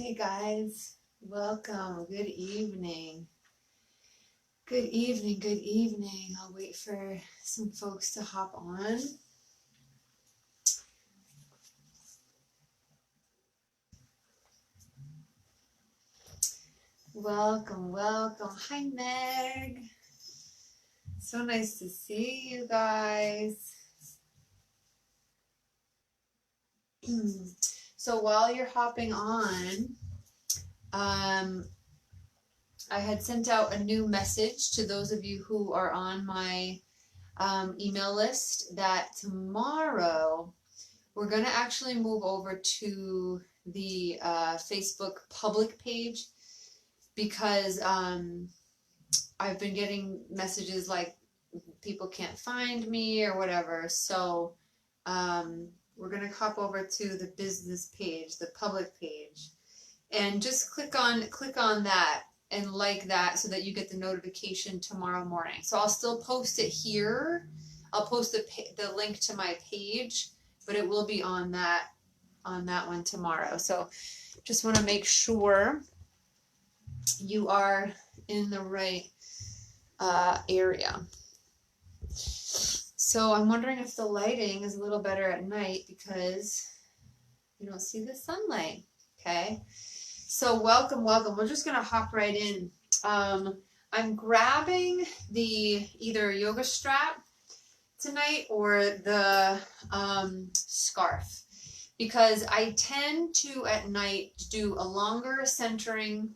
Hey guys, welcome. Good evening. Good evening, good evening. I'll wait for some folks to hop on. Welcome, welcome. Hi Meg. So nice to see you guys. So while you're hopping on, I had sent out a new message to those of you who are on my email list that tomorrow we're going to actually move over to the Facebook public page because I've been getting messages like people can't find me or whatever. So we're going to hop over to the business page, the public page, and just click on that and like that so that you get the notification tomorrow morning. So I'll still post it here. I'll post the link to my page, but it will be on that one tomorrow. So just want to make sure you are in the right area. So I'm wondering if the lighting is a little better at night because you don't see the sunlight. Okay. So welcome. We're just going to hop right in. I'm grabbing the either yoga strap tonight or the scarf because I tend to at night do a longer centering,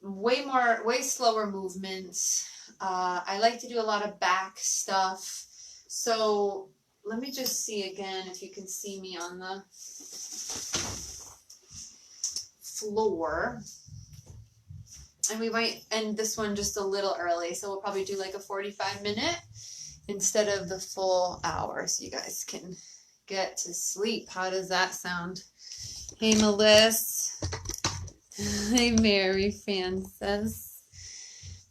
way slower movements. I like to do a lot of back stuff. So let me just see again if you can see me on the floor. And we might end this one just a little early, so we'll probably do like a 45-minute instead of the full hour so you guys can get to sleep. How does that sound? Hey Melissa. Hey Mary Frances.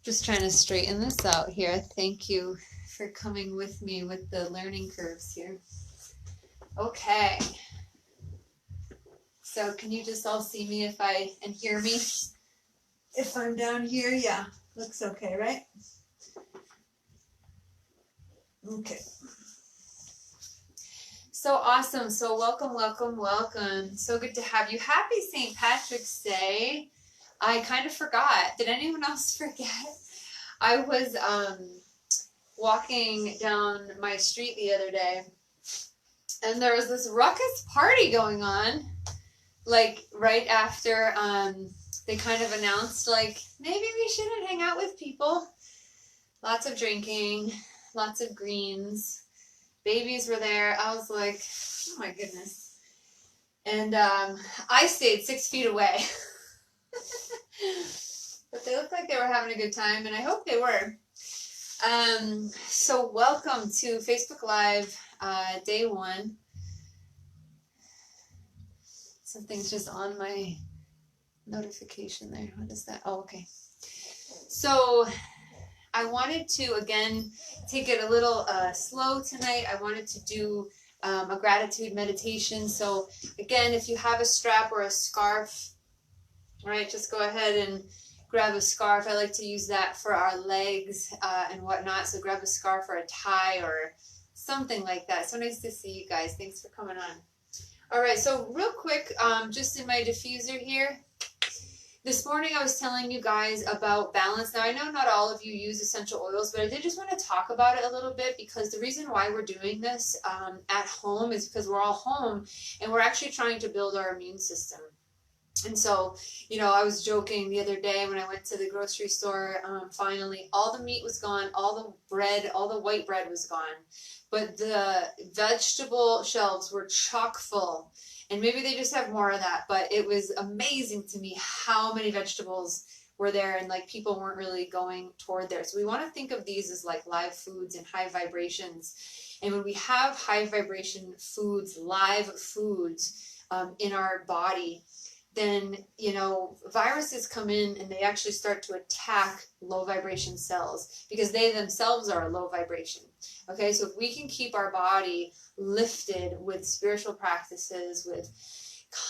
Just trying to straighten this out here. Thank you for coming with me with the learning curves here. Okay. So can you just all see me and hear me? If I'm down here, yeah. Looks okay, right? Okay. So awesome. So welcome. So good to have you. Happy St. Patrick's Day. I kind of forgot. Did anyone else forget? I was walking down my street the other day, and there was this ruckus party going on, like right after they kind of announced, like, maybe we shouldn't hang out with people. Lots of drinking, lots of greens. Babies were there. I was like, oh my goodness. And I stayed 6 feet away. But they looked like they were having a good time, and I hope they were. So welcome to Facebook Live, day 1. Something's just on my notification there. What is that? Oh, okay. So I wanted to, again, take it a little slow tonight. I wanted to do a gratitude meditation. So again, if you have a strap or a scarf, right, just go ahead and grab a scarf. I like to use that for our legs and whatnot. So grab a scarf or a tie or something like that. So nice to see you guys. Thanks for coming on. All right, so real quick, just in my diffuser here, this morning I was telling you guys about balance. Now I know not all of you use essential oils, but I did just want to talk about it a little bit because the reason why we're doing this at home is because we're all home and we're actually trying to build our immune system. And so, you know, I was joking the other day when I went to the grocery store, finally, all the meat was gone, all the bread, all the white bread was gone, but the vegetable shelves were chock full. And maybe they just have more of that, but it was amazing to me how many vegetables were there and like people weren't really going toward there. So we want to think of these as like live foods and high vibrations. And when we have high vibration foods, live foods in our body, then, you know, viruses come in and they actually start to attack low vibration cells because they themselves are a low vibration. Okay, so if we can keep our body lifted with spiritual practices, with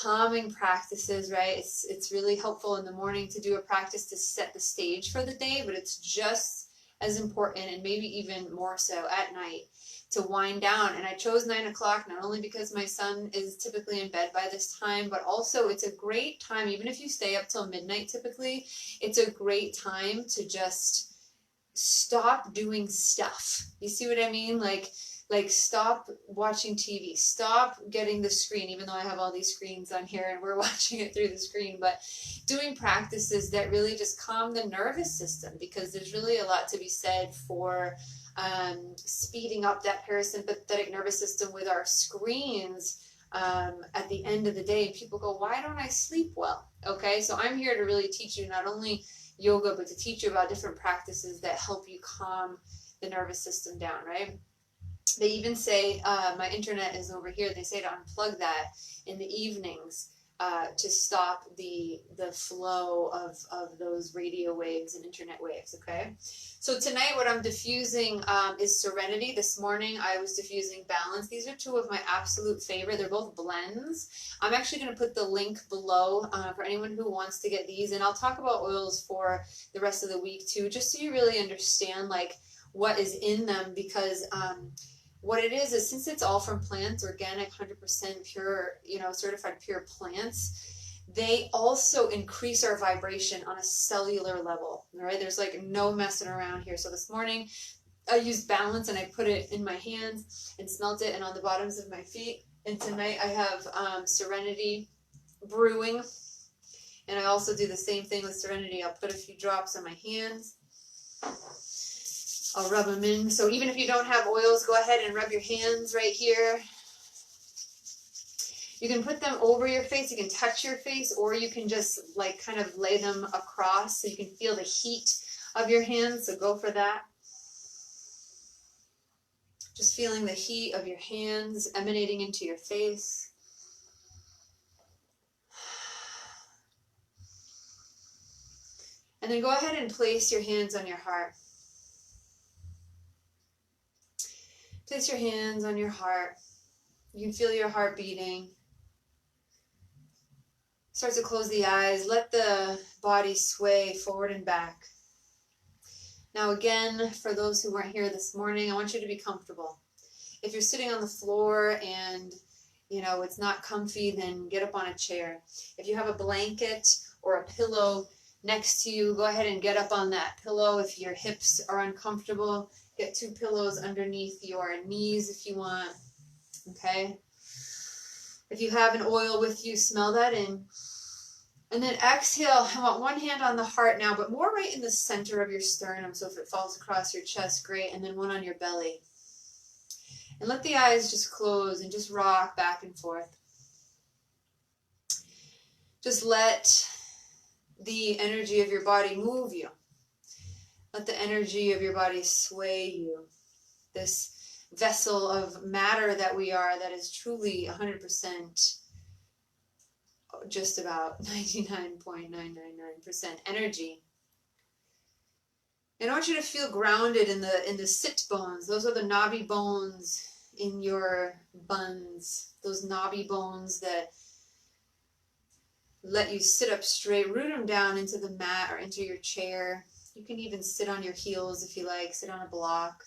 calming practices, right? It's really helpful in the morning to do a practice to set the stage for the day, but it's just as important, and maybe even more so at night, to wind down. And I chose 9 o'clock not only because my son is typically in bed by this time, but also it's a great time, even if you stay up till midnight typically, it's a great time to just stop doing stuff. You see what I mean? Like stop watching TV, stop getting the screen, even though I have all these screens on here and we're watching it through the screen, but doing practices that really just calm the nervous system, because there's really a lot to be said for speeding up that parasympathetic nervous system with our screens at the end of the day. And people go, why don't I sleep well? Okay, so I'm here to really teach you not only yoga, but to teach you about different practices that help you calm the nervous system down, right? They even say, my internet is over here, they say to unplug that in the evenings to stop the flow of those radio waves and internet waves, okay? So tonight what I'm diffusing is Serenity. This morning I was diffusing Balance. These are two of my absolute favorite. They're both blends. I'm actually going to put the link below for anyone who wants to get these, and I'll talk about oils for the rest of the week too, just so you really understand like what is in them, because what it is since it's all from plants, organic, 100% pure, certified pure plants, they also increase our vibration on a cellular level, all right? There's like no messing around here. So this morning I used Balance and I put it in my hands and smelt it and on the bottoms of my feet. And tonight I have Serenity brewing. And I also do the same thing with Serenity. I'll put a few drops on my hands. I'll rub them in. So even if you don't have oils, go ahead and rub your hands right here. You can put them over your face, you can touch your face, or you can just like kind of lay them across so you can feel the heat of your hands, so go for that. Just feeling the heat of your hands emanating into your face. And then go ahead and place your hands on your heart. Place your hands on your heart. You can feel your heart beating. Start to close the eyes. Let the body sway forward and back. Now again, for those who weren't here this morning, I want you to be comfortable. If you're sitting on the floor and it's not comfy, then get up on a chair. If you have a blanket or a pillow next to you, go ahead and get up on that pillow. If your hips are uncomfortable, get 2 pillows underneath your knees if you want, okay? If you have an oil with you, smell that in. And then exhale. I want one hand on the heart now, but more right in the center of your sternum. So if it falls across your chest, great. And then one on your belly. And let the eyes just close and just rock back and forth. Just let the energy of your body move you. Let the energy of your body sway you. This vessel of matter that we are, that is truly 100%, just about 99.999% energy. And I want you to feel grounded in the sit bones. Those are the knobby bones in your buns. Those knobby bones that let you sit up straight. Root them down into the mat or into your chair. You can even sit on your heels if you like, sit on a block.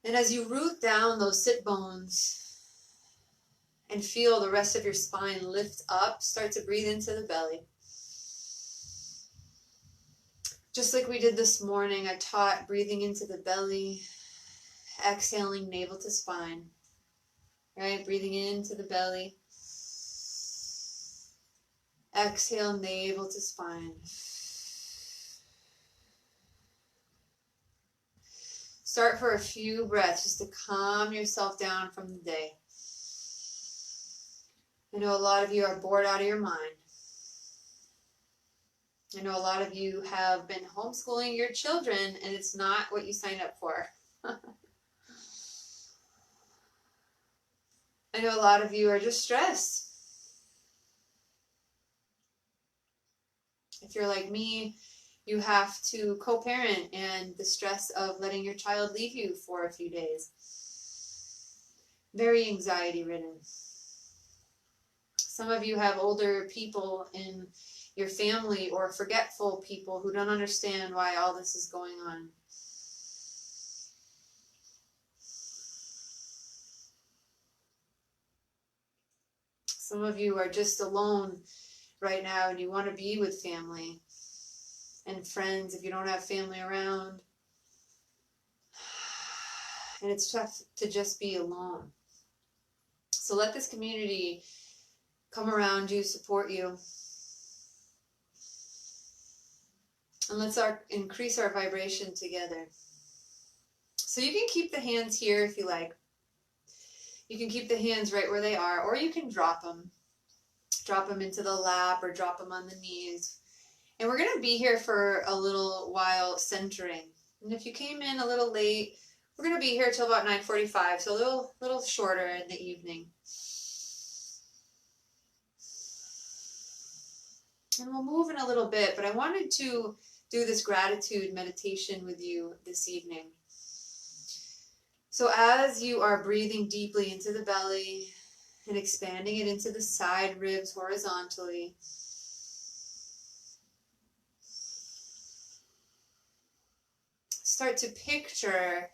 And as you root down those sit bones and feel the rest of your spine lift up, start to breathe into the belly. Just like we did this morning, I taught breathing into the belly, exhaling navel to spine, right? Breathing into the belly. Exhale, navel to spine. Start for a few breaths just to calm yourself down from the day. I know a lot of you are bored out of your mind. I know a lot of you have been homeschooling your children and it's not what you signed up for. I know a lot of you are just stressed. If you're like me, you have to co-parent and the stress of letting your child leave you for a few days. Very anxiety ridden. Some of you have older people in your family or forgetful people who don't understand why all this is going on. Some of you are just alone right now and you want to be with family and friends if you don't have family around. And it's tough to just be alone. So let this community come around you, support you. And let's increase our vibration together. So you can keep the hands here if you like. You can keep the hands right where they are, or you can drop them. Drop them into the lap or drop them on the knees. And we're going to be here for a little while centering. And if you came in a little late, we're going to be here till about 9:45, so a little shorter in the evening. And we'll move in a little bit, but I wanted to do this gratitude meditation with you this evening. So as you are breathing deeply into the belly and expanding it into the side ribs horizontally, start to picture,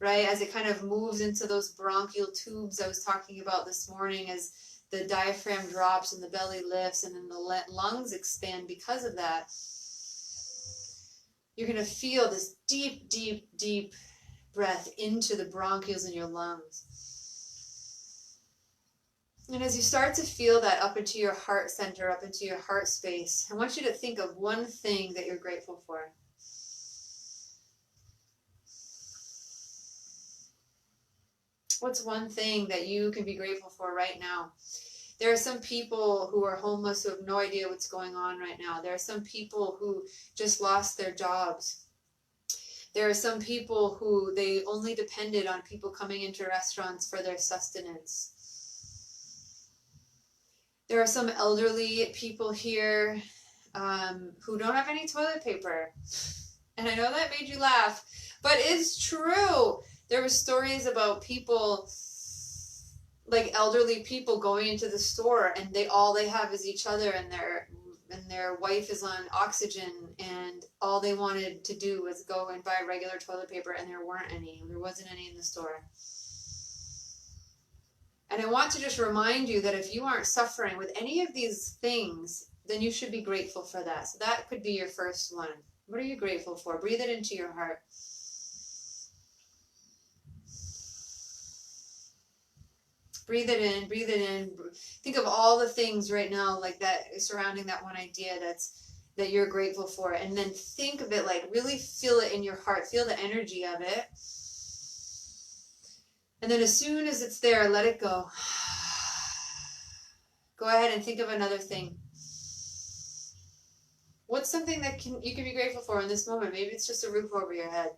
right, as it kind of moves into those bronchial tubes I was talking about this morning, as the diaphragm drops and the belly lifts and then the lungs expand because of that. You're going to feel this deep, deep, deep breath into the bronchioles in your lungs. And as you start to feel that up into your heart center, up into your heart space, I want you to think of one thing that you're grateful for. What's one thing that you can be grateful for right now? There are some people who are homeless who have no idea what's going on right now. There are some people who just lost their jobs. There are some people who they only depended on people coming into restaurants for their sustenance. There are some elderly people here who don't have any toilet paper. And I know that made you laugh, but it's true. There were stories about people, like elderly people, going into the store and all they have is each other, and their wife is on oxygen, and all they wanted to do was go and buy regular toilet paper, and there wasn't any in the store. And I want to just remind you that if you aren't suffering with any of these things, then you should be grateful for that. So that could be your first one. What are you grateful for? Breathe it into your heart. Breathe it in, breathe it in. Think of all the things right now like that surrounding that one idea that you're grateful for. And then think of it, like really feel it in your heart. Feel the energy of it. And then as soon as it's there, let it go. Go ahead and think of another thing. What's something that you can be grateful for in this moment? Maybe it's just a roof over your head.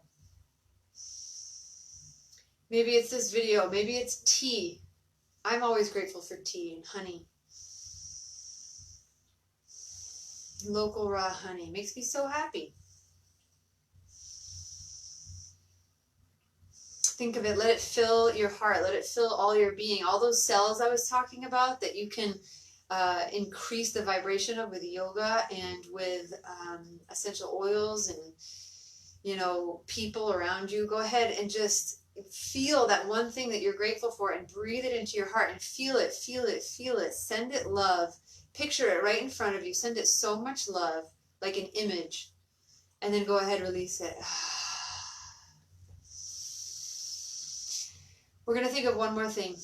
Maybe it's this video. Maybe it's tea. I'm always grateful for tea and honey. Local raw honey makes me so happy. Think of it. Let it fill your heart. Let it fill all your being. All those cells I was talking about that you can increase the vibration of with yoga and with essential oils and, people around you. Go ahead and just feel that one thing that you're grateful for and breathe it into your heart and feel it, feel it, feel it. Send it love. Picture it right in front of you. Send it so much love, like an image. And then go ahead, release it. We're going to think of one more thing.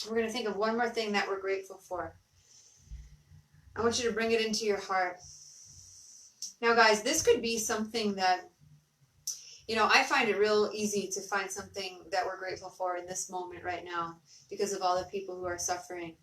We're going to think of one more thing that we're grateful for. I want you to bring it into your heart. Now, guys, this could be something that, I find it real easy to find something that we're grateful for in this moment right now because of all the people who are suffering.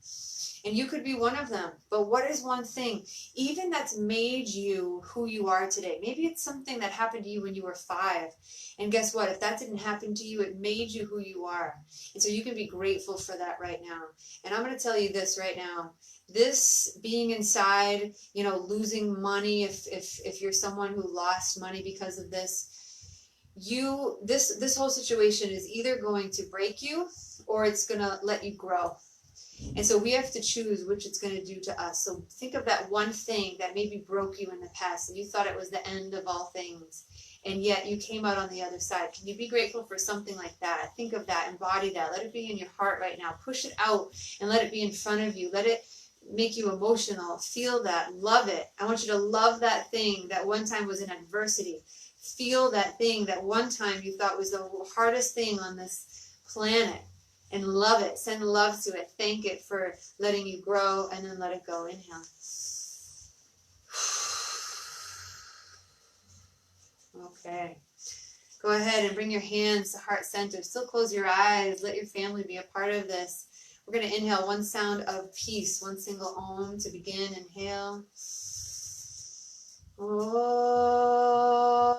And you could be one of them. But what is one thing, even that's made you who you are today? Maybe it's something that happened to you when you were 5. And guess what? If that didn't happen to you, it made you who you are. And so you can be grateful for that right now. And I'm going to tell you this right now. This being inside, losing money, if you're someone who lost money because of this, this whole situation is either going to break you or it's going to let you grow. And so we have to choose which it's going to do to us. So think of that one thing that maybe broke you in the past and you thought it was the end of all things, and yet you came out on the other side. Can you be grateful for something like that? Think of that, embody that, let it be in your heart right now. Push it out and let it be in front of you. Let it make you emotional. Feel that, love it. I want you to love that thing that one time was in adversity. Feel that thing that one time you thought was the hardest thing on this planet. And love it. Send love to it. Thank it for letting you grow, and then let it go. Inhale. Okay. Go ahead and bring your hands to heart center. Still close your eyes. Let your family be a part of this. We're going to inhale one sound of peace, one single Om to begin. Inhale. Oh.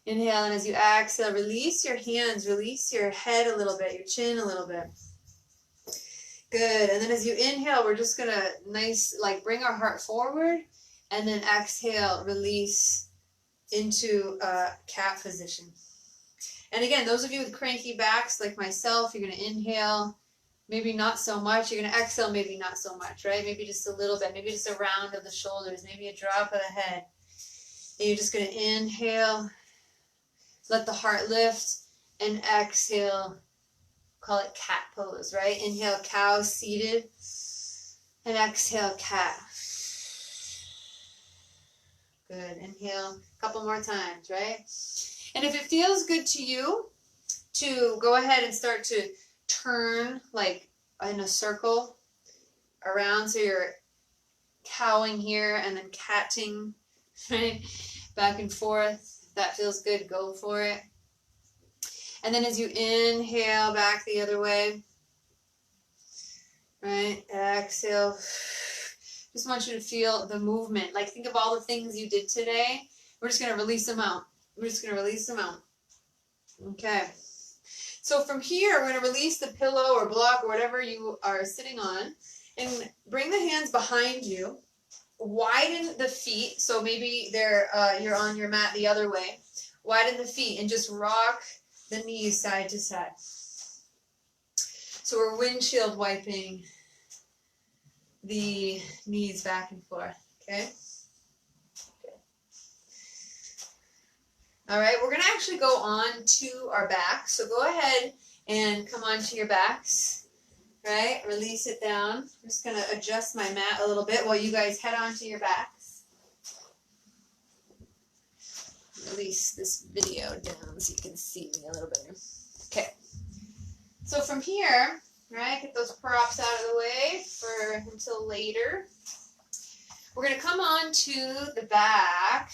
Inhale, and as you exhale, release your hands, release your head a little bit, your chin a little bit. Good. And then as you inhale, we're just going to bring our heart forward, and then exhale, release into cat position. And again, those of you with cranky backs like myself, you're going to inhale, maybe not so much. You're going to exhale, maybe not so much, right? Maybe just a little bit, maybe just a round of the shoulders, maybe a drop of the head. And you're just going to inhale. Let the heart lift, and exhale, call it cat pose, right? Inhale, cow seated, and exhale, cat. Good. Inhale a couple more times, right? And if it feels good to you to go ahead and start to turn like in a circle around, so you're cowing here and then catting, right? Back and forth. If that feels good, go for it. And then as you inhale back the other way, right? Exhale. Just want you to feel the movement. Like, think of all the things you did today. We're just going to release them out. We're just going to release them out. Okay. So from here, we're going to release the pillow or block or whatever you are sitting on, and bring the hands behind you. Widen the feet, so maybe you're on your mat the other way. Widen the feet and just rock the knees side to side. So we're windshield wiping the knees back and forth, okay? Good. All right, we're going to actually go on to our backs. So go ahead and come onto your backs. Right, release it down. I'm just going to adjust my mat a little bit while you guys head onto your backs. Release this video down so you can see me a little better. Okay, so from here, right, get those props out of the way for until later. We're going to come on to the back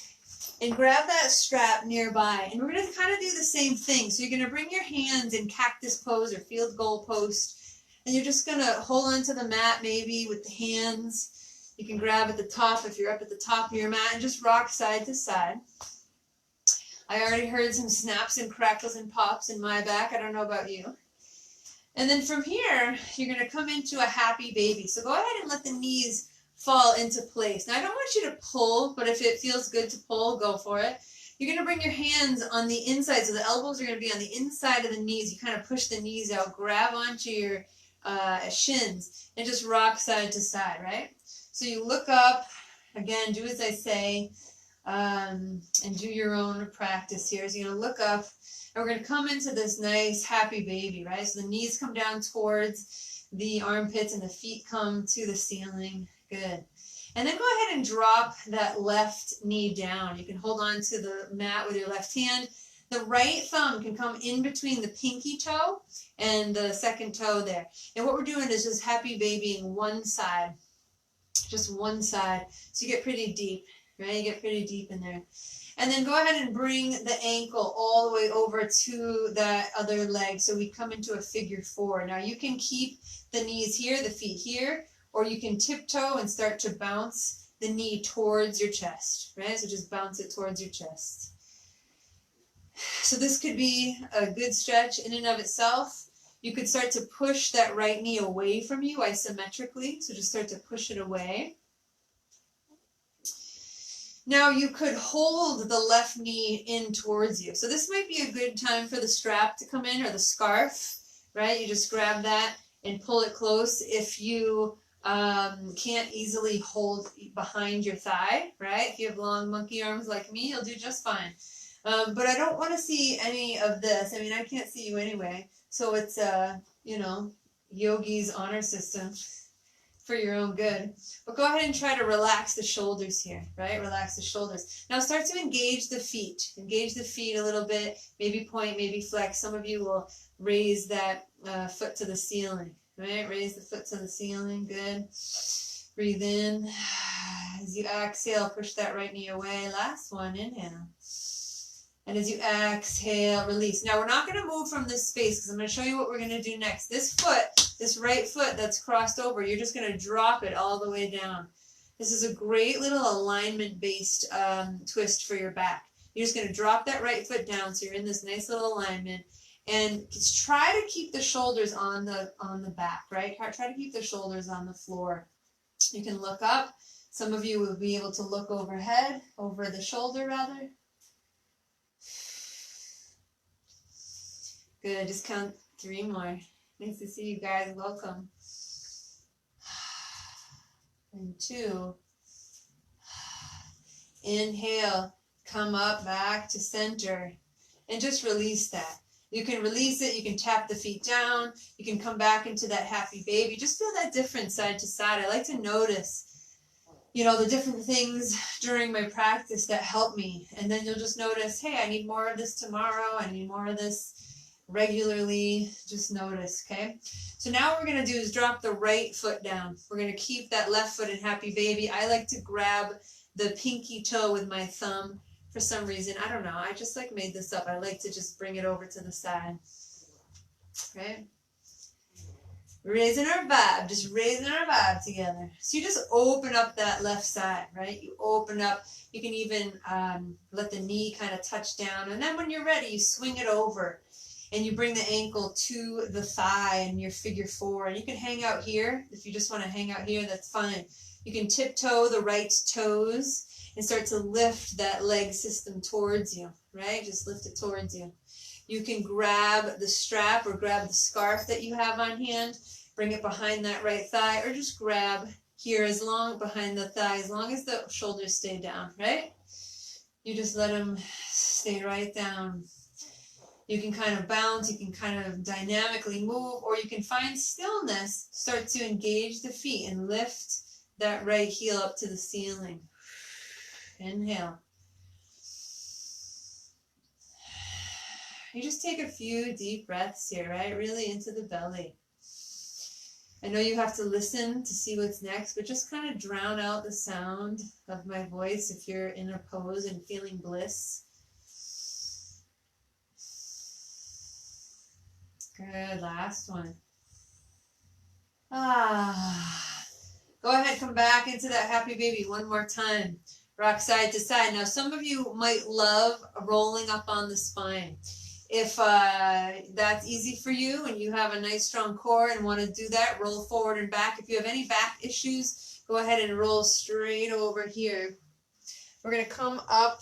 and grab that strap nearby. And we're going to kind of do the same thing. So you're going to bring your hands in cactus pose or field goal post. And you're just going to hold onto the mat maybe with the hands. You can grab at the top if you're up at the top of your mat and just rock side to side. I already heard some snaps and crackles and pops in my back. I don't know about you. And then from here, you're going to come into a happy baby. So go ahead and let the knees fall into place. Now, I don't want you to pull, but if it feels good to pull, go for it. You're going to bring your hands on the inside. So the elbows are going to be on the inside of the knees. You kind of push the knees out, grab onto your shins, and just rock side to side, right? So you look up, again, do as I say, and do your own practice here. So you're going to look up, and we're going to come into this nice happy baby, right? So the knees come down towards the armpits and the feet come to the ceiling. Good. And then go ahead and drop that left knee down. You can hold on to the mat with your left hand. The right thumb can come in between the pinky toe and the second toe there. And what we're doing is just happy babying one side, just one side. So you get pretty deep, right? You get pretty deep in there. And then go ahead and bring the ankle all the way over to that other leg. So we come into a figure four. Now you can keep the knees here, the feet here, or you can tiptoe and start to bounce the knee towards your chest, right? So just bounce it towards your chest. So this could be a good stretch in and of itself. You could start to push that right knee away from you isometrically. So just start to push it away. Now you could hold the left knee in towards you. So this might be a good time for the strap to come in, or the scarf, right? You just grab that and pull it close. If you can't easily hold behind your thigh, right? If you have long monkey arms like me, you'll do just fine. But I don't want to see any of this. I mean, I can't see you anyway. So it's, you know, yogi's honor system for your own good. But go ahead and try to relax the shoulders here, right? Relax the shoulders. Now start to engage the feet. Engage the feet a little bit. Maybe point, maybe flex. Some of you will raise that foot to the ceiling, right? Raise the foot to the ceiling. Good. Breathe in. As you exhale, push that right knee away. Last one, inhale. And as you exhale, release. Now we're not going to move from this space because I'm going to show you what we're going to do next. This foot, this right foot that's crossed over, you're just going to drop it all the way down. This is a great little alignment-based twist for your back. You're just going to drop that right foot down so you're in this nice little alignment. And just try to keep the shoulders on the back, right? Try to keep the shoulders on the floor. You can look up. Some of you will be able to look overhead, over the shoulder rather. Good, just count 3 more. Nice to see you guys, welcome. And 2. Inhale, come up back to center. And just release that. You can release it, you can tap the feet down, you can come back into that happy baby. Just feel that difference side to side. I like to notice, you know, the different things during my practice that help me. And then you'll just notice, hey, I need more of this tomorrow, I need more of this regularly. Just notice, okay? So now what we're going to do is drop the right foot down. We're going to keep that left foot in happy baby. I like to grab the pinky toe with my thumb for some reason. I don't know. I just like made this up. I like to just bring it over to the side. Right? Raising our vibe. Just raising our vibe together. So you just open up that left side, right? You open up. You can even let the knee kind of touch down. And then when you're ready, you swing it over. And you bring the ankle to the thigh in your figure 4. And you can hang out here. If you just want to hang out here, that's fine. You can tiptoe the right toes and start to lift that leg system towards you, right? Just lift it towards you. You can grab the strap or grab the scarf that you have on hand, bring it behind that right thigh, or just grab here as long behind the thigh, as long as the shoulders stay down, right? You just let them stay right down. You can kind of bounce, you can kind of dynamically move, or you can find stillness, start to engage the feet and lift that right heel up to the ceiling. Inhale. You just take a few deep breaths here, right? Really into the belly. I know you have to listen to see what's next, but just kind of drown out the sound of my voice if you're in a pose and feeling bliss. Good, last one. Go ahead, come back into that happy baby one more time. Rock side to side. Now, some of you might love rolling up on the spine. If that's easy for you and you have a nice strong core and want to do that, roll forward and back. If you have any back issues, go ahead and roll straight over here. We're going to come up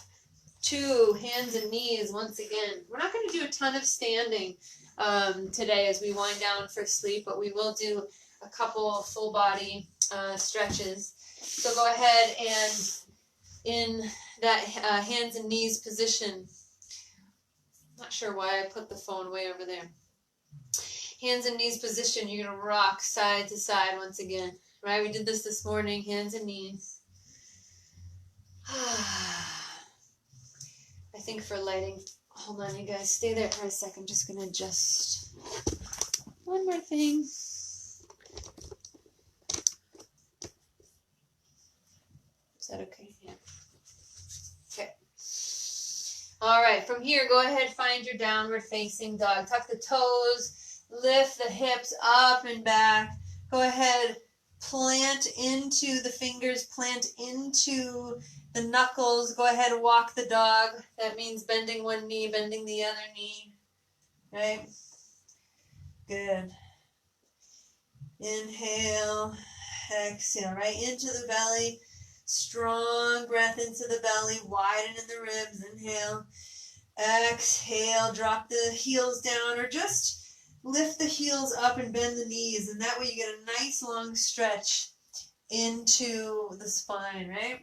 to hands and knees once again. We're not going to do a ton of standing today as we wind down for sleep, but we will do a couple full body stretches. So go ahead and in that hands and knees position, not sure why I put the phone way over there. Hands and knees position, you're going to rock side to side once again, right? We did this morning, hands and knees. I think for lighting, hold on you guys, stay there for a second. I'm just going to adjust one more thing. Is that okay? Yeah. Okay. All right, from here, go ahead, find your downward facing dog. Tuck the toes, lift the hips up and back. Go ahead, plant into the fingers, plant into the knuckles. Go ahead and walk the dog. That means bending one knee, bending the other knee. Right? Good. Inhale, exhale, right into the belly. Strong breath into the belly, widen in the ribs. Inhale, exhale, drop the heels down or just lift the heels up and bend the knees. And that way you get a nice long stretch into the spine, right?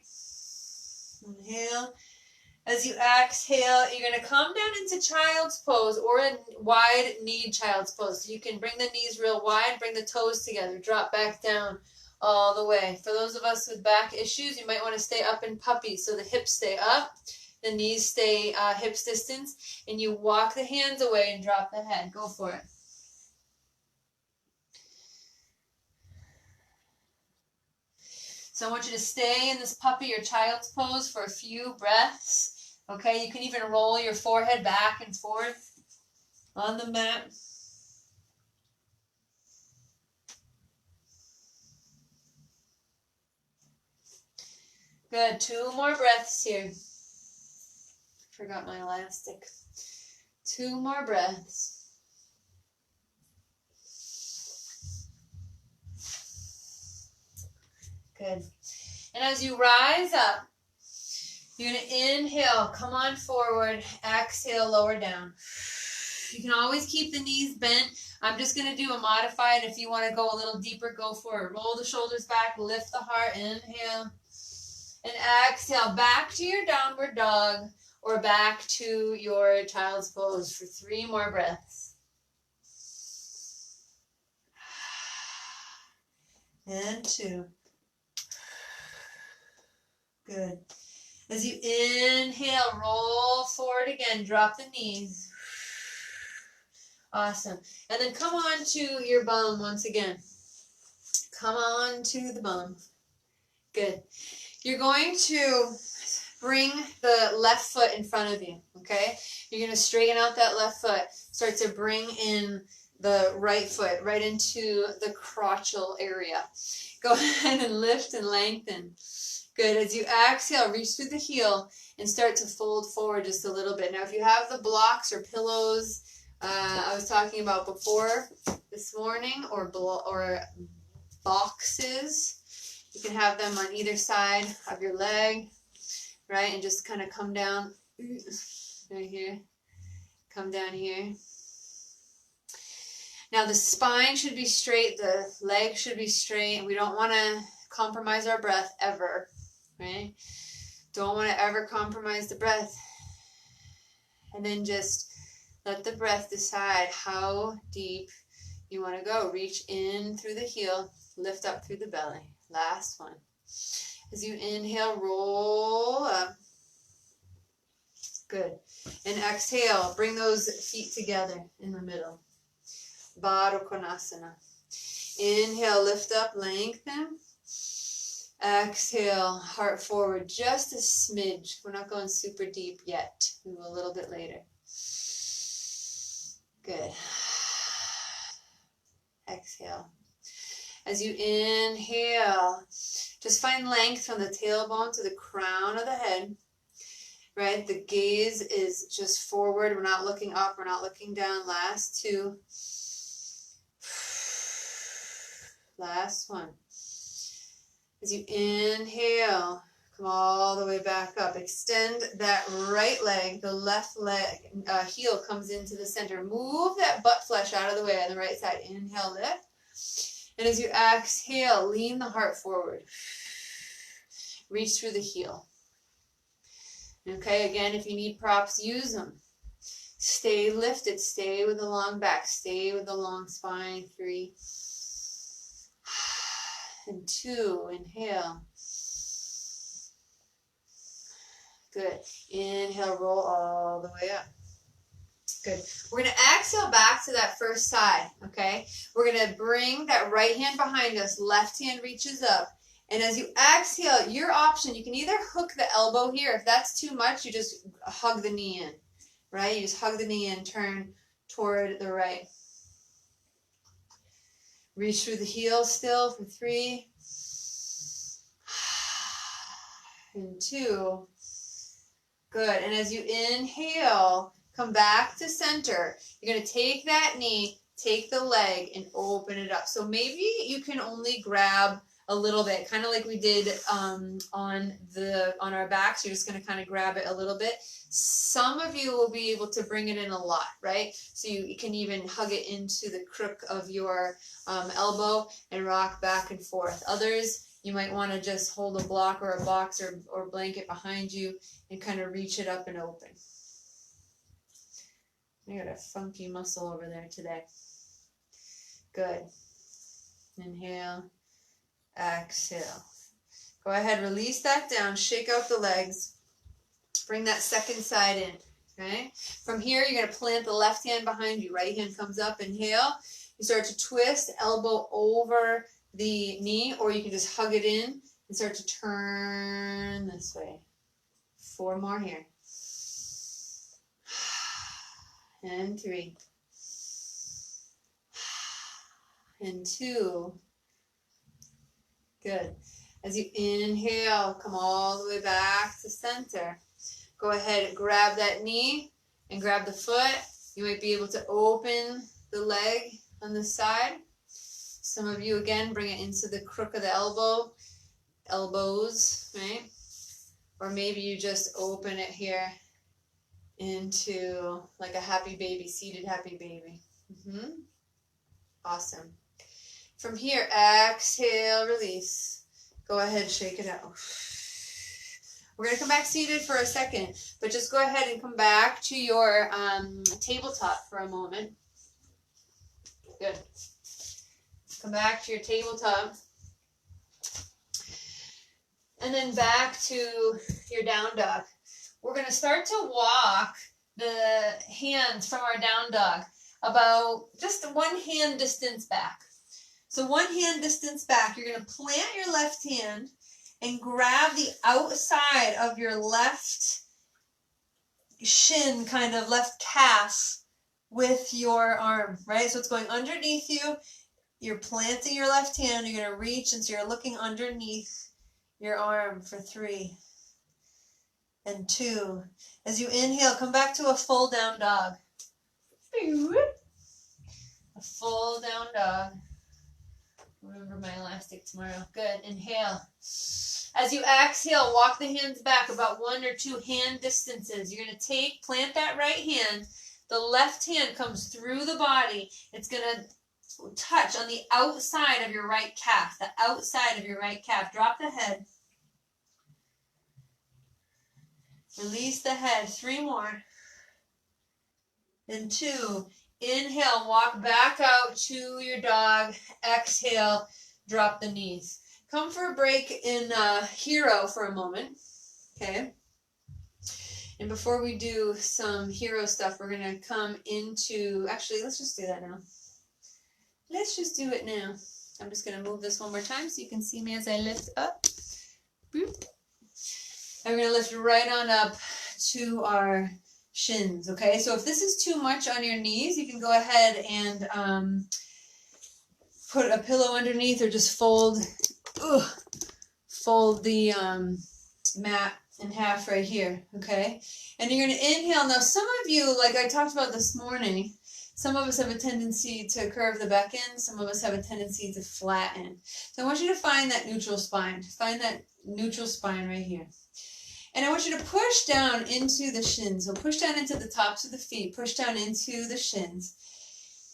Inhale. As you exhale, you're going to come down into child's pose or a wide knee child's pose. So you can bring the knees real wide, bring the toes together, drop back down all the way. For those of us with back issues, you might want to stay up in puppy. So the hips stay up, the knees stay hips distance, and you walk the hands away and drop the head. Go for it. So I want you to stay in this puppy or child's pose for a few breaths. Okay, you can even roll your forehead back and forth on the mat. Good, 2 more breaths here. Forgot my elastic. 2 more breaths. Good. And as you rise up, you're going to inhale, come on forward, exhale, lower down. You can always keep the knees bent. I'm just going to do a modified. If you want to go a little deeper, go for it. Roll the shoulders back, lift the heart, inhale. And exhale, back to your downward dog or back to your child's pose for 3 more breaths. And 2. Good. As you inhale, roll forward again, drop the knees. Awesome. And then come on to your bum once again. Come on to the bum. Good. You're going to bring the left foot in front of you, okay? You're going to straighten out that left foot. Start to bring in the right foot right into the crotchal area. Go ahead and lift and lengthen. Good. As you exhale, reach through the heel and start to fold forward just a little bit. Now, if you have the blocks or pillows I was talking about before this morning, or boxes, you can have them on either side of your leg, right? And just kind of come down right here. Come down here. Now, the spine should be straight. The leg should be straight. And we don't want to compromise our breath ever, right? Don't want to ever compromise the breath. And then just let the breath decide how deep you want to go. Reach in through the heel, lift up through the belly. Last one. As you inhale, roll up. Good. And exhale, bring those feet together in the middle. Baddha Konasana. Inhale, lift up, lengthen. Exhale, heart forward just a smidge. We're not going super deep yet. We will a little bit later. Good. Exhale. As you inhale, just find length from the tailbone to the crown of the head. Right? The gaze is just forward. We're not looking up. We're not looking down. Last 2. Last one. As you inhale, come all the way back up. Extend that right leg. The left leg heel comes into the center. Move that butt flesh out of the way on the right side. Inhale, lift. And as you exhale, lean the heart forward. Reach through the heel. Okay, again, if you need props, use them. Stay lifted. Stay with the long back. Stay with the long spine. 3. And 2. Inhale. Good. Inhale, roll all the way up. Good. We're going to exhale back to that first side, okay? We're going to bring that right hand behind us. Left hand reaches up. And as you exhale, your option, you can either hook the elbow here. If that's too much, you just hug the knee in, right? You just hug the knee in, turn toward the right. Reach through the heel still for 3. And 2. Good. And as you inhale, come back to center. You're going to take that knee, take the leg and open it up. So maybe you can only grab a little bit, kind of like we did on our backs. You're just going to kind of grab it a little bit. Some of you will be able to bring it in a lot, right? So you can even hug it into the crook of your elbow and rock back and forth. Others, you might want to just hold a block or a box or blanket behind you and kind of reach it up and open. I got a funky muscle over there today. Good. Inhale. Exhale. Go ahead, release that down, shake out the legs. Bring that second side in, okay? From here, you're going to plant the left hand behind you. Right hand comes up, inhale. You start to twist, elbow over the knee, or you can just hug it in and start to turn this way. 4 more here. And 3. And 2. Good. As you inhale, come all the way back to center. Go ahead and grab that knee and grab the foot. You might be able to open the leg on the side. Some of you, again, bring it into the crook of the elbows, right? Or maybe you just open it here into like a happy baby, seated happy baby. Awesome. From here, exhale, release. Go ahead, shake it out. We're going to come back seated for a second, but just go ahead and come back to your tabletop for a moment. Good. Come back to your tabletop. And then back to your down dog. We're going to start to walk the hands from our down dog about just 1 hand distance back. So 1 hand distance back, you're going to plant your left hand and grab the outside of your left shin, kind of left calf with your arm, right? So it's going underneath you. You're planting your left hand. You're going to reach, and so you're looking underneath your arm for 3 and 2. As you inhale, come back to a full down dog. A full down dog. Remember my elastic tomorrow. Good. Inhale. As you exhale, walk the hands back about 1 or 2 hand distances. You're going to plant that right hand. The left hand comes through the body. It's going to touch on the outside of your right calf. The outside of your right calf. Drop the head. Release the head. 3 more. And 2. Inhale, walk back out to your dog. Exhale, drop the knees. Come for a break in hero for a moment, okay? And before we do some hero stuff, we're going to come into, actually, let's just do that now. Let's just do it now. I'm just going to move this one more time so you can see me as I lift up. Boop. And we're going to lift right on up to our shins, okay? So if this is too much on your knees, you can go ahead and put a pillow underneath or just fold the mat in half right here, okay? And you're going to inhale. Now, some of you, like I talked about this morning, some of us have a tendency to curve the back end. Some of us have a tendency to flatten. So I want you to find that neutral spine. Find that neutral spine right here. And I want you to push down into the shins. So push down into the tops of the feet. Push down into the shins.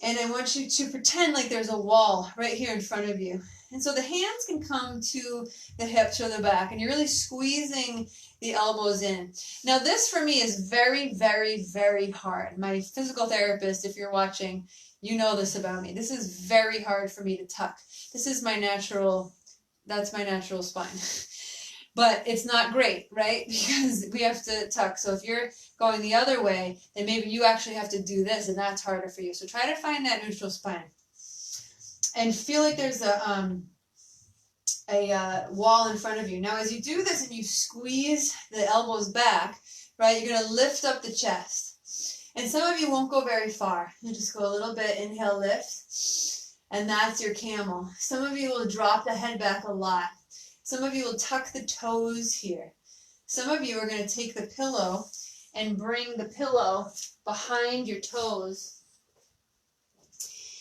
And I want you to pretend like there's a wall right here in front of you. And so the hands can come to the hips or the back. And you're really squeezing the elbows in. Now this for me is very, very, very hard. My physical therapist, if you're watching, you know this about me. This is very hard for me to tuck. This is my natural, that's my natural spine. But it's not great, right? Because we have to tuck. So if you're going the other way, then maybe you actually have to do this, and that's harder for you. So try to find that neutral spine. And feel like there's a wall in front of you. Now, as you do this and you squeeze the elbows back, right, you're going to lift up the chest. And some of you won't go very far. You just go a little bit, inhale, lift. And that's your camel. Some of you will drop the head back a lot. Some of you will tuck the toes here. Some of you are going to take the pillow and bring the pillow behind your toes.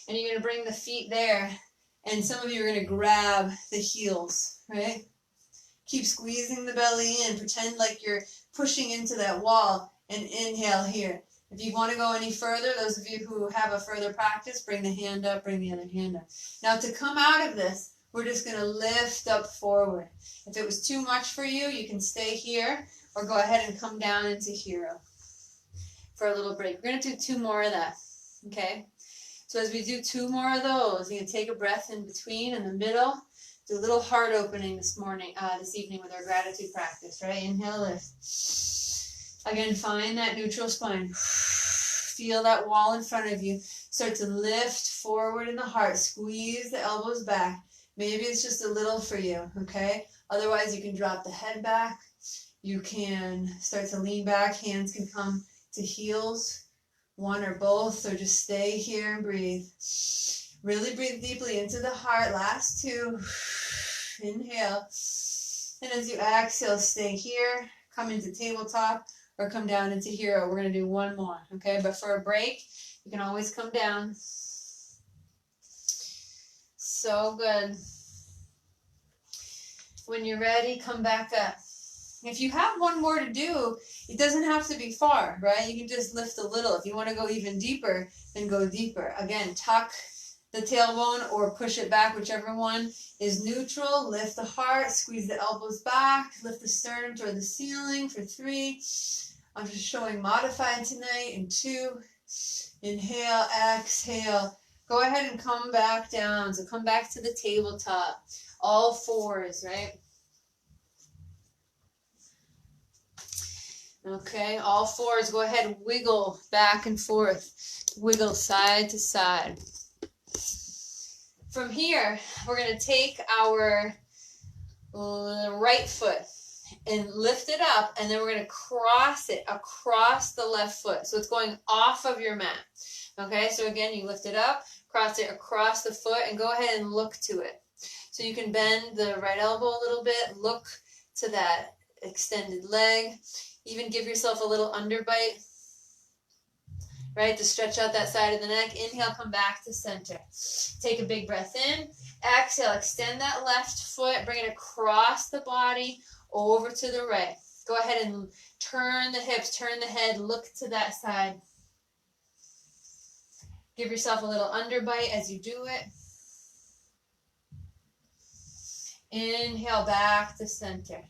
And you're going to bring the feet there. And some of you are going to grab the heels, right? Keep squeezing the belly in. Pretend like you're pushing into that wall. And inhale here. If you want to go any further, those of you who have a further practice, bring the hand up, bring the other hand up. Now to come out of this, we're just going to lift up forward. If it was too much for you, you can stay here or go ahead and come down into hero for a little break. We're going to do 2 more of that, okay? So as we do 2 more of those, you can take a breath in between, in the middle. Do a little heart opening this evening with our gratitude practice, right? Inhale, lift. Again, find that neutral spine. Feel that wall in front of you. Start to lift forward in the heart. Squeeze the elbows back. Maybe it's just a little for you, okay? Otherwise, you can drop the head back. You can start to lean back. Hands can come to heels, one or both, or just stay here and breathe. Really breathe deeply into the heart. Last 2. Inhale. And as you exhale, stay here. Come into tabletop or come down into hero. We're going to do 1 more, okay? But for a break, you can always come down. So good. When you're ready, come back up. If you have 1 more to do, it doesn't have to be far, right? You can just lift a little. If you want to go even deeper, then go deeper. Again, tuck the tailbone or push it back, whichever one is neutral. Lift the heart, squeeze the elbows back, lift the sternum toward the ceiling for 3. I'm just showing modified tonight in 2. Inhale, exhale. Go ahead and come back down. So come back to the tabletop. All 4s, right? Okay, all 4s. Go ahead and wiggle back and forth. Wiggle side to side. From here, we're going to take our right foot and lift it up, and then we're going to cross it across the left foot. So it's going off of your mat. Okay, so again, you lift it up, cross it across the foot, and go ahead and look to it. So you can bend the right elbow a little bit, look to that extended leg, even give yourself a little underbite, right, to stretch out that side of the neck. Inhale, come back to center. Take a big breath in. Exhale, extend that left foot, bring it across the body, over to the right. Go ahead and turn the hips, turn the head, look to that side. Give yourself a little underbite as you do it. Inhale, back to center.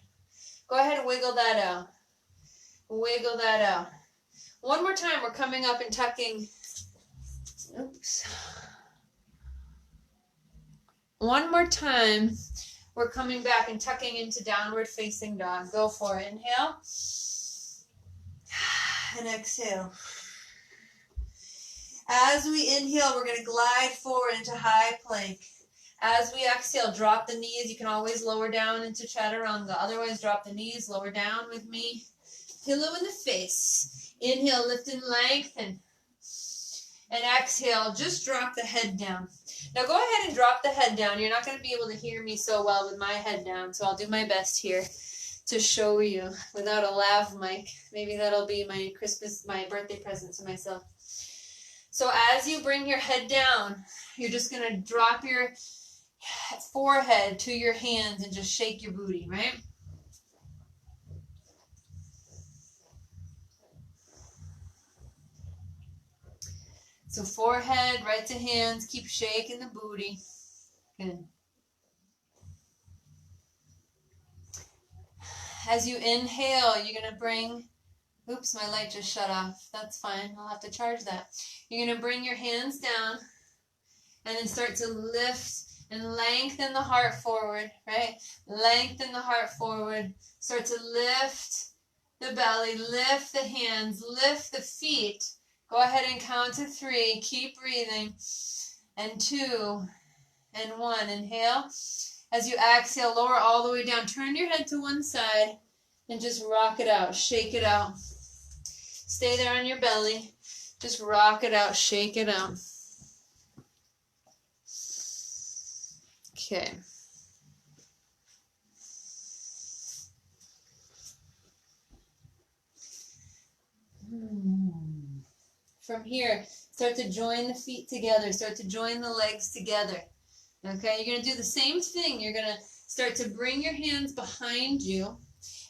Go ahead and wiggle that out. Wiggle that out. 1 more time, we're coming up and tucking. Oops. 1 more time, we're coming back and tucking into downward facing dog. Go for it. Inhale. And exhale. As we inhale, we're going to glide forward into high plank. As we exhale, drop the knees. You can always lower down into chaturanga. Otherwise, drop the knees, lower down with me. Pillow in the face. Inhale, lift and lengthen. And exhale, just drop the head down. Now go ahead and drop the head down. You're not going to be able to hear me so well with my head down, so I'll do my best here to show you without a lav mic. Maybe that'll be my birthday present to myself. So as you bring your head down, you're just going to drop your forehead to your hands and just shake your booty, right? So forehead, right to hands, keep shaking the booty. Good. As you inhale, you're going to bring, oops, my light just shut off. That's fine. I'll have to charge that. You're going to bring your hands down and then start to lift and lengthen the heart forward, right? Lengthen the heart forward. Start to lift the belly, lift the hands, lift the feet. Go ahead and count to 3. Keep breathing. And 2 and 1. Inhale. As you exhale, lower all the way down. Turn your head to one side and just rock it out. Shake it out. Stay there on your belly. Just rock it out. Shake it out. Okay. From here, Start to join the feet together. Start to join the legs together. Okay, you're going to do the same thing. You're going to start to bring your hands behind you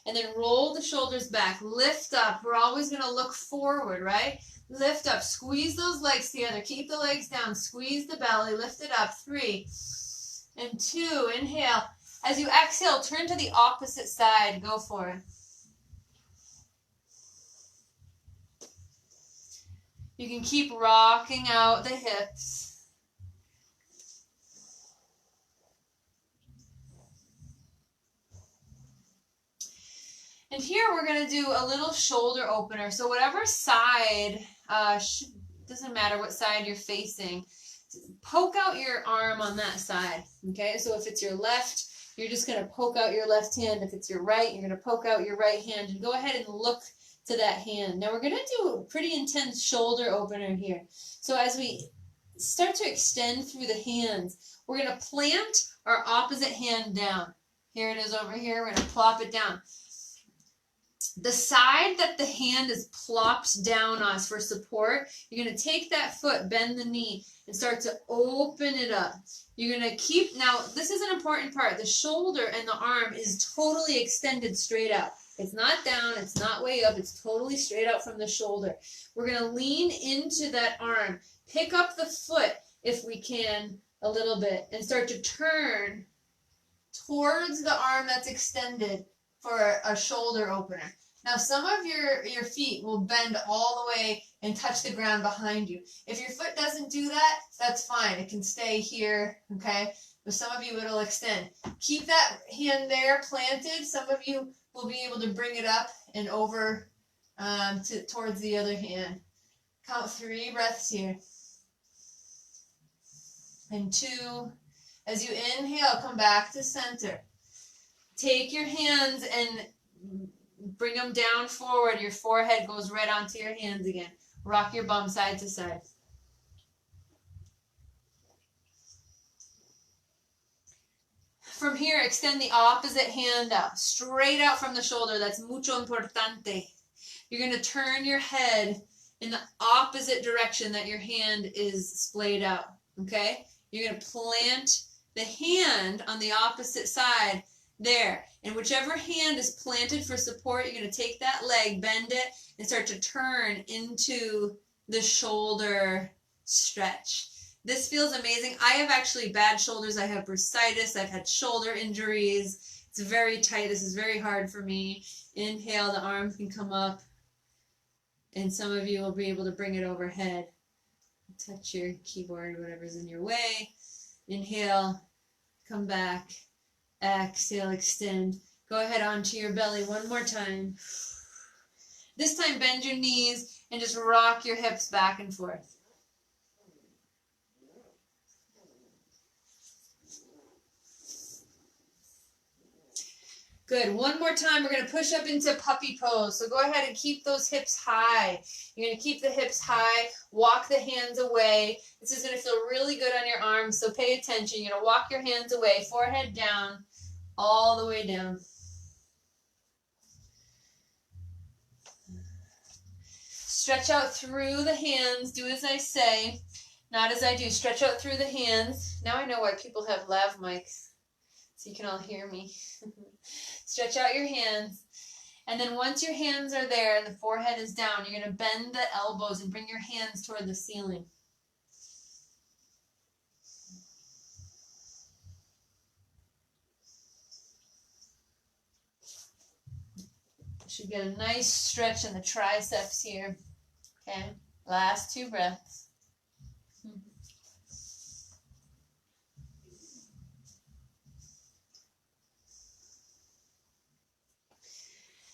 and then roll the shoulders back. Lift up. We're always going to look forward, right? Lift up. Squeeze those legs together. Keep the legs down. Squeeze the belly. Lift it up. 3 and 2. Inhale. As you exhale, turn to the opposite side. Go for it. You can keep rocking out the hips. And here we're going to do a little shoulder opener. So whatever side, doesn't matter what side you're facing, poke out your arm on that side. Okay, so if it's your left, you're just going to poke out your left hand. If it's your right, you're going to poke out your right hand. And go ahead and look to that hand. Now we're going to do a pretty intense shoulder opener here. So as we start to extend through the hands, we're going to plant our opposite hand down. Here it is over here. We're going to plop it down. The side that the hand is plopped down on for support, you're going to take that foot, bend the knee, and start to open it up. You're going to keep, now this is an important part, the shoulder and the arm is totally extended straight out. It's not down, it's not way up, it's totally straight out from the shoulder. We're going to lean into that arm, pick up the foot if we can a little bit, and start to turn towards the arm that's extended for a shoulder opener. Now some of your feet will bend all the way and touch the ground behind you. If your foot doesn't do that, that's fine. It can stay here, okay? But some of you, it'll extend. Keep that hand there planted. Some of you will be able to bring it up and over towards the other hand. Count 3 breaths here. And 2. As you inhale, come back to center. Take your hands and bring them down forward. Your forehead goes right onto your hands again. Rock your bum side to side. From here, extend the opposite hand out, straight out from the shoulder. That's mucho importante. You're going to turn your head in the opposite direction that your hand is splayed out, okay? You're going to plant the hand on the opposite side there. And whichever hand is planted for support, you're going to take that leg, bend it, and start to turn into the shoulder stretch. This feels amazing. I have actually bad shoulders. I have bursitis. I've had shoulder injuries. It's very tight. This is very hard for me. Inhale, the arm can come up. And some of you will be able to bring it overhead. Touch your keyboard, whatever's in your way. Inhale, come back. Exhale, extend. Go ahead onto your belly one more time. This time bend your knees and just rock your hips back and forth. Good. One more time. We're going to push up into puppy pose. So go ahead and keep those hips high. You're going to keep the hips high. Walk the hands away. This is going to feel really good on your arms, so pay attention. You're going to walk your hands away, forehead down, all the way down. Stretch out through the hands. Do as I say, not as I do. Stretch out through the hands. Now I know why people have lav mics, so you can all hear me. Stretch out your hands. And then once your hands are there and the forehead is down, you're going to bend the elbows and bring your hands toward the ceiling. You should get a nice stretch in the triceps here. Okay, last 2 breaths.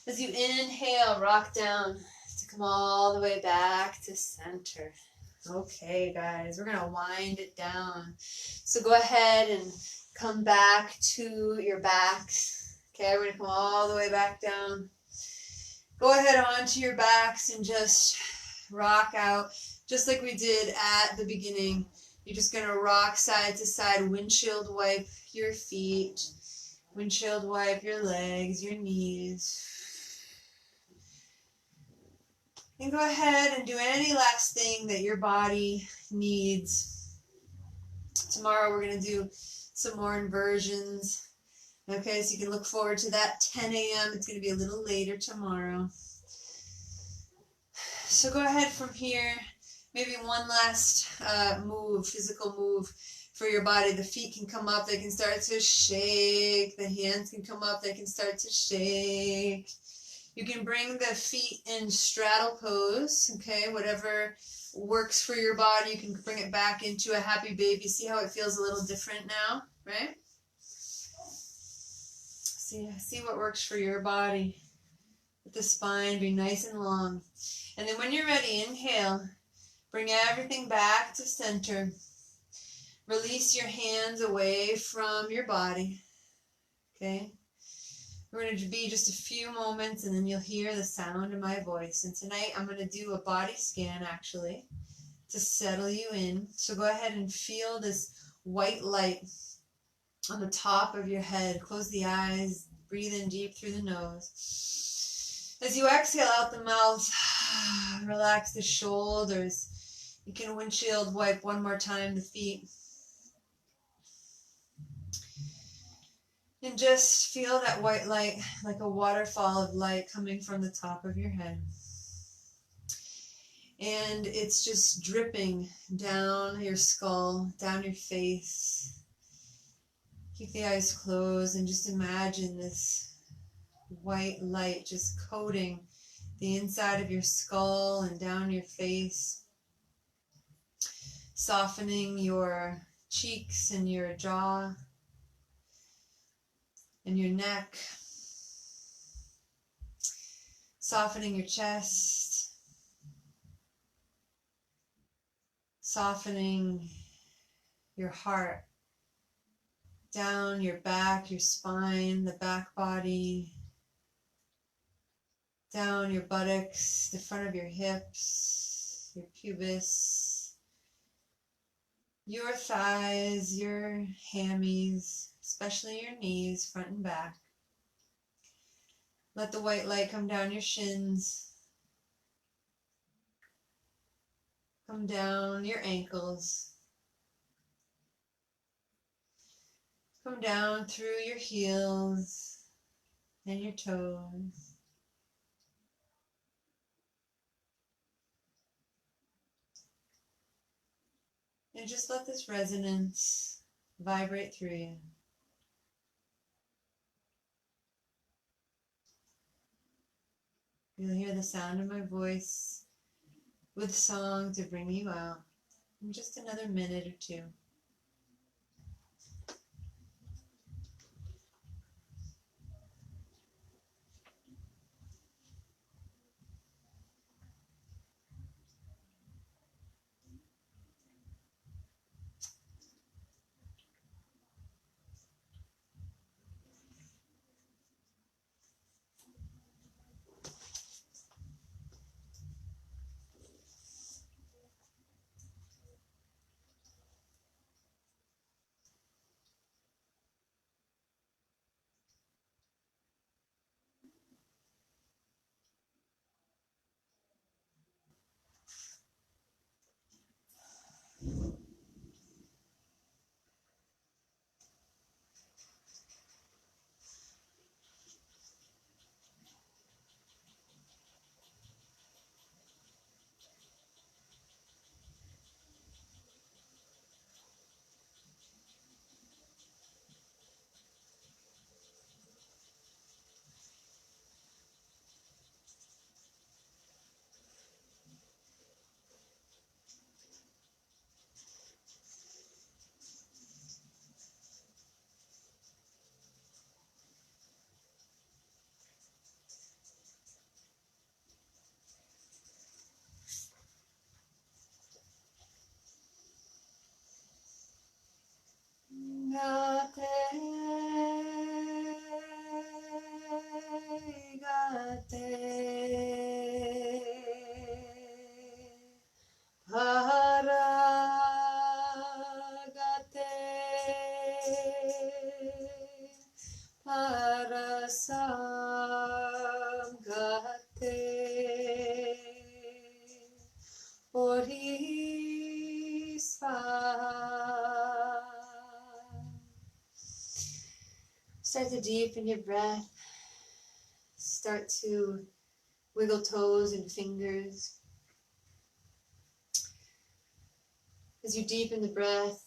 As you inhale, rock down to come all the way back to center. Okay, guys, we're going to wind it down. So go ahead and come back to your backs. Okay, we're going to come all the way back down. Go ahead onto your backs and just rock out, just like we did at the beginning. You're just going to rock side to side, windshield wipe your feet, windshield wipe your legs, your knees. And go ahead and do any last thing that your body needs. Tomorrow we're going to do some more inversions. Okay, so you can look forward to that 10 a.m. It's going to be a little later tomorrow. So go ahead from here. Maybe one last move, physical move for your body. The feet can come up. They can start to shake. The hands can come up. They can start to shake. You can bring the feet in straddle pose, okay? Whatever works for your body, you can bring it back into a happy baby. See how it feels a little different now, right? See what works for your body. Let the spine be nice and long. And then when you're ready, inhale. Bring everything back to center. Release your hands away from your body, okay? We're going to be just a few moments and then you'll hear the sound of my voice. And tonight I'm going to do a body scan actually to settle you in. So go ahead and feel this white light on the top of your head. Close the eyes, breathe in deep through the nose. As you exhale out the mouth, relax the shoulders. You can windshield wipe one more time the feet. And just feel that white light like a waterfall of light coming from the top of your head. And it's just dripping down your skull, down your face. Keep the eyes closed and just imagine this white light just coating the inside of your skull and down your face, softening your cheeks and your jaw and your neck, softening your chest, softening your heart, down your back, your spine, the back body, down your buttocks, the front of your hips, your pubis, your thighs, your hammies, especially your knees, front and back. Let the white light come down your shins, come down your ankles, come down through your heels and your toes. And just let this resonance vibrate through you. You'll hear the sound of my voice with song to bring you out in just another minute or two. Start to deepen your breath. Start to wiggle toes and fingers. As you deepen the breath,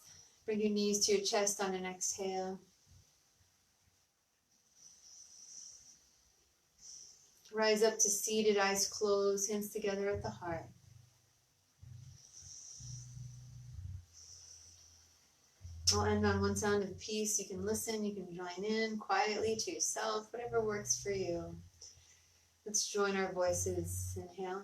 bring your knees to your chest on an exhale. Rise up to seated, eyes closed, hands together at the heart. I'll end on one sound of peace. You can listen, you can join in quietly to yourself, whatever works for you. Let's join our voices. Inhale.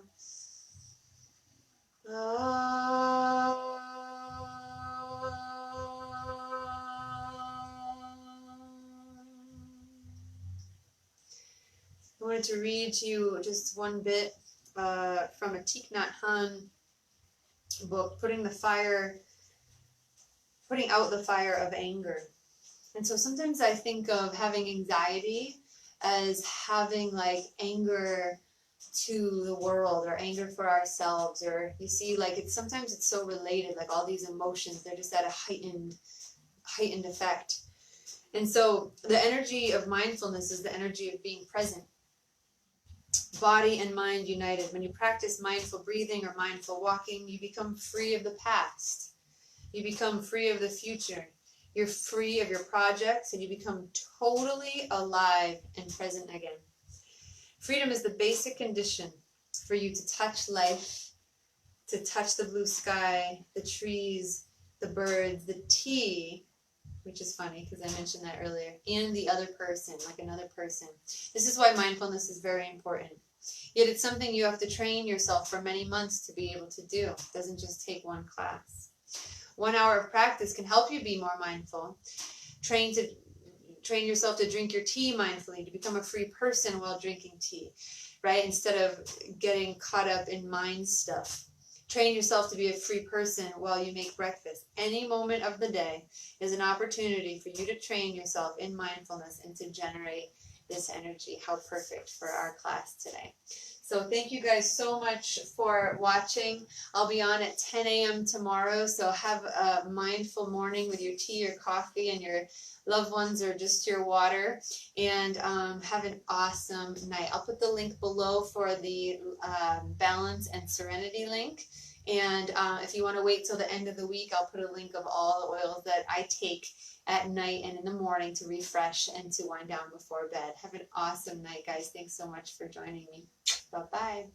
I wanted to read to you just one bit from a Thich Nhat Hanh book, putting out the fire of anger. And so sometimes I think of having anxiety as having like anger to the world or anger for ourselves, or you see like sometimes it's so related, like all these emotions, they're just at a heightened effect. And so the energy of mindfulness is the energy of being present. Body and mind united. When you practice mindful breathing or mindful walking, you become free of the past. You become free of the future. You're free of your projects and you become totally alive and present again. Freedom is the basic condition for you to touch life, to touch the blue sky, the trees, the birds, the tea, which is funny because I mentioned that earlier, and the other person, like another person. This is why mindfulness is very important. Yet it's something you have to train yourself for many months to be able to do. It doesn't just take one class. 1 hour of practice can help you be more mindful. Train yourself to drink your tea mindfully, to become a free person while drinking tea, right? Instead of getting caught up in mind stuff. Train yourself to be a free person while you make breakfast. Any moment of the day is an opportunity for you to train yourself in mindfulness and to generate this energy. How perfect for our class today. So thank you guys so much for watching. I'll be on at 10 a.m. tomorrow, so have a mindful morning with your tea or coffee and your loved ones or just your water, and have an awesome night. I'll put the link below for the balance and serenity link, and if you want to wait till the end of the week, I'll put a link of all the oils that I take at night and in the morning to refresh and to wind down before bed. Have an awesome night, guys. Thanks so much for joining me. Bye-bye.